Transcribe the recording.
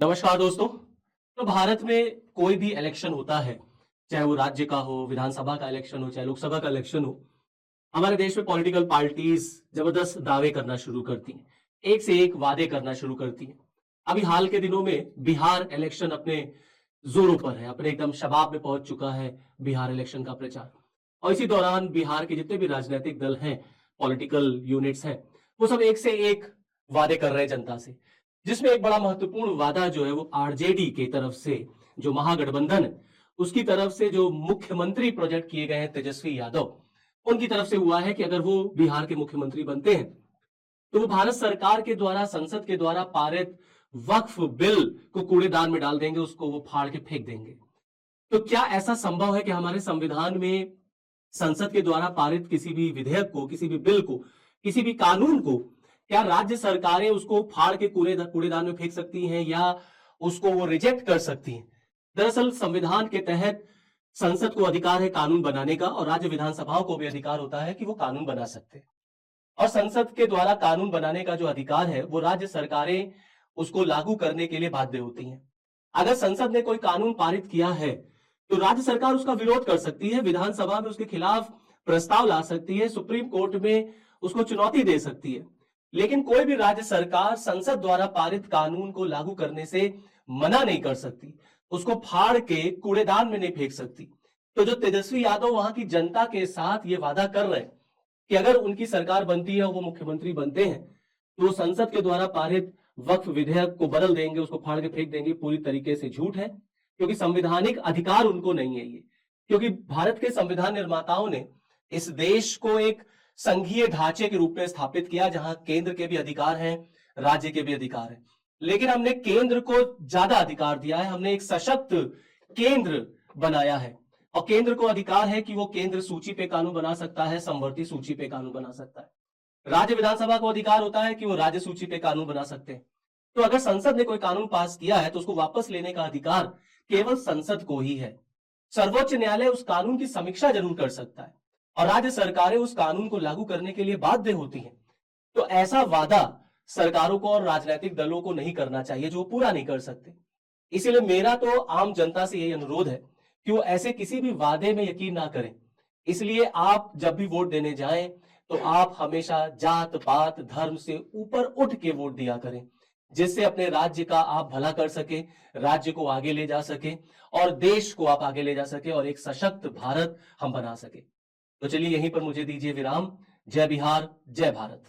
नमस्कार दोस्तों। तो भारत में कोई भी इलेक्शन होता है, चाहे वो राज्य का हो, विधानसभा का इलेक्शन हो, चाहे लोकसभा का इलेक्शन हो, हमारे देश में पॉलिटिकल पार्टीज जबरदस्त दावे करना शुरू करती हैं, एक से एक वादे करना शुरू करती हैं। अभी हाल के दिनों में बिहार इलेक्शन अपने जोरों पर है, अपने एकदम शबाब में पहुंच चुका है बिहार इलेक्शन का प्रचार। और इसी दौरान बिहार के जितने भी राजनीतिक दल हैं, पॉलिटिकल यूनिट्स हैं, वो सब एक से एक वादे कर रहे हैं जनता से, जिसमें एक बड़ा महत्वपूर्ण वादा जो है वो आरजेडी की तरफ से, जो महागठबंधन है, उसकी तरफ से जो मुख्यमंत्री प्रोजेक्ट किए गए हैं तेजस्वी यादव, उनकी तरफ से हुआ है कि अगर वो बिहार के मुख्यमंत्री बनते हैं तो वो भारत सरकार के द्वारा, संसद के द्वारा पारित वक्फ बिल को कूड़ेदान में डाल देंगे, उसको वो फाड़ के फेंक देंगे। तो क्या ऐसा संभव है कि हमारे संविधान में संसद के द्वारा पारित किसी भी विधेयक को, किसी भी बिल को, किसी भी कानून को, क्या राज्य सरकारें उसको फाड़ के कूड़ेदान में फेंक सकती हैं या उसको वो रिजेक्ट कर सकती हैं? दरअसल संविधान के तहत संसद को अधिकार है कानून बनाने का, और राज्य विधानसभाओं को भी अधिकार होता है कि वो कानून बना सकते हैं। और संसद के द्वारा कानून बनाने का जो अधिकार है वो राज्य सरकारें उसको लागू करने के लिए बाध्य होती हैं। अगर संसद ने कोई कानून पारित किया है तो राज्य सरकार उसका विरोध कर सकती है, विधानसभा में उसके खिलाफ प्रस्ताव ला सकती है, सुप्रीम कोर्ट में उसको चुनौती दे सकती है। लेकिन कोई भी राज्य सरकार संसद द्वारा पारित कानून को लागू करने से मना नहीं कर सकती, उसको फाड़ के कूड़ेदान में नहीं फेंक सकती। तो जो तेजस्वी यादव वहां की जनता के साथ ये वादा कर रहे हैं कि अगर उनकी सरकार बनती है और वो मुख्यमंत्री बनते हैं तो वो संसद के द्वारा पारित वक्फ विधेयक को बदल देंगे, उसको फाड़ के फेंक देंगे, पूरी तरीके से झूठ है, क्योंकि संवैधानिक अधिकार उनको नहीं है ये। क्योंकि भारत के संविधान निर्माताओं ने इस देश को एक संघीय ढांचे के रूप में स्थापित किया, जहां केंद्र के भी अधिकार हैं, राज्य के भी अधिकार हैं। लेकिन हमने केंद्र को ज्यादा अधिकार दिया है, हमने एक सशक्त केंद्र बनाया है, और केंद्र को अधिकार है कि वो केंद्र सूची पे कानून बना सकता है, समवर्ती सूची पे कानून बना सकता है। राज्य विधानसभा को अधिकार होता है कि वो राज्य सूची पे कानून बना सकते हैं। तो अगर संसद ने कोई कानून पास किया है तो उसको वापस लेने का अधिकार केवल संसद को ही है। सर्वोच्च न्यायालय उस कानून की समीक्षा जरूर कर सकता है और राज्य सरकारें उस कानून को लागू करने के लिए बाध्य होती हैं। तो ऐसा वादा सरकारों को और राजनीतिक दलों को नहीं करना चाहिए जो पूरा नहीं कर सकते। इसीलिए मेरा तो आम जनता से यही अनुरोध है कि वो ऐसे किसी भी वादे में यकीन ना करें। इसलिए आप जब भी वोट देने जाएं तो आप हमेशा जात पात धर्म से ऊपर उठ के वोट दिया करें, जिससे अपने राज्य का आप भला कर सके, राज्य को आगे ले जा सके और देश को आप आगे ले जा सके और एक सशक्त भारत हम बना सके। तो चलिए यहीं पर मुझे दीजिए विराम। जय बिहार, जय भारत।